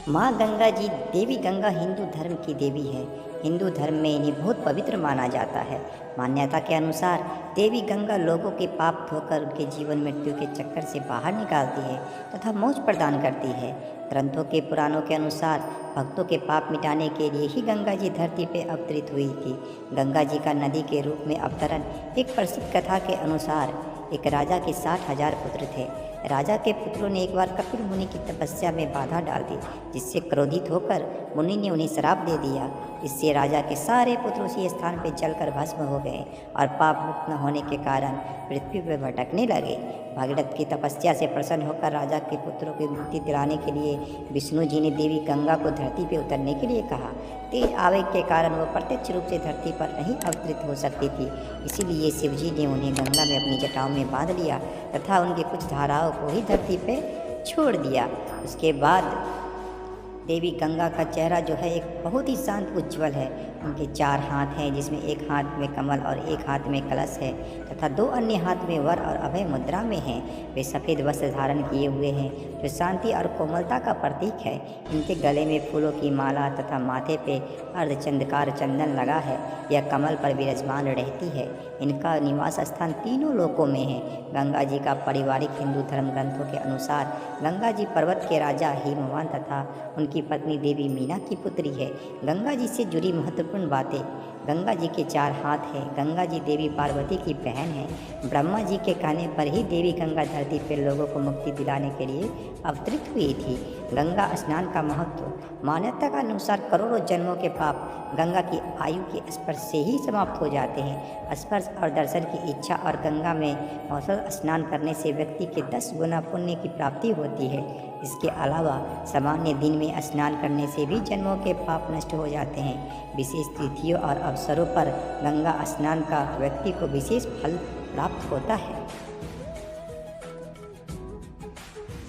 माँ गंगा जी देवी गंगा हिंदू धर्म की देवी है। हिंदू धर्म में इन्हें बहुत पवित्र माना जाता है। मान्यता के अनुसार देवी गंगा लोगों के पाप धोकर उनके जीवन मृत्यु के चक्कर से बाहर निकालती है तथा मोक्ष प्रदान करती है। ग्रंथों के पुराणों के अनुसार भक्तों के पाप मिटाने के लिए ही गंगा जी धरती पर अवतरित हुई थी। गंगा जी का नदी के रूप में अवतरण एक प्रसिद्ध कथा के अनुसार एक राजा के 60,000 पुत्र थे। राजा के पुत्रों ने एक बार कपिल मुनि की तपस्या में बाधा डाल दी, जिससे क्रोधित होकर मुनि ने उन्हें श्राप दे दिया। इससे राजा के सारे पुत्र उसी स्थान पर जलकर भस्म हो गए और पाप मुक्त न होने के कारण पृथ्वी पर भटकने लगे। भागीरथ की तपस्या से प्रसन्न होकर राजा के पुत्रों की मुक्ति दिलाने के लिए विष्णु जी ने देवी गंगा को धरती पर उतरने के लिए कहा। तेज आवेग के कारण वह प्रत्यक्ष रूप से धरती पर नहीं अवतरित हो सकती थी, इसीलिए शिवजी ने उन्हें गंगा में अपनी जटाओं में बांध लिया तथा उनकी कुछ धाराओं को ही धरती पर छोड़ दिया। उसके बाद देवी गंगा का चेहरा जो है एक बहुत ही शांत उज्ज्वल है। उनके 4 हाथ हैं, जिसमें एक हाथ में कमल और एक हाथ में कलश है तथा 2 अन्य हाथ में वर और अभय मुद्रा में हैं। वे सफ़ेद वस्त्र धारण किए हुए हैं, जो शांति और कोमलता का प्रतीक है। इनके गले में फूलों की माला तथा माथे पे अर्धचंद्रकार चंदन लगा है। यह कमल पर विराजमान रहती है। इनका निवास स्थान तीनों लोकों में है। गंगा जी का पारिवारिक हिंदू धर्म ग्रंथों के अनुसार गंगा जी पर्वत के राजा हिमवान तथा उनकी पत्नी देवी मीना की पुत्री है। गंगा जी से जुड़ी महत्वपूर्ण बातें। गंगा जी के 4 हाथ हैं। गंगा जी देवी पार्वती की बहन है। ब्रह्मा जी के कहने पर ही देवी गंगा धरती पर लोगों को मुक्ति दिलाने के लिए अवतरित हुई थी। गंगा स्नान का महत्व। मान्यता का अनुसार करोड़ों जन्मों के पाप गंगा की आयु के स्पर्श से ही समाप्त हो जाते हैं। स्पर्श और दर्शन की इच्छा और गंगा में मौसम स्नान करने से व्यक्ति के 10 गुना पुण्य की प्राप्ति होती है। इसके अलावा सामान्य दिन में स्नान करने से भी जन्मों के पाप नष्ट हो जाते हैं। विशेष तिथियों और अवसरों पर गंगा स्नान का व्यक्ति को विशेष फल प्राप्त होता है।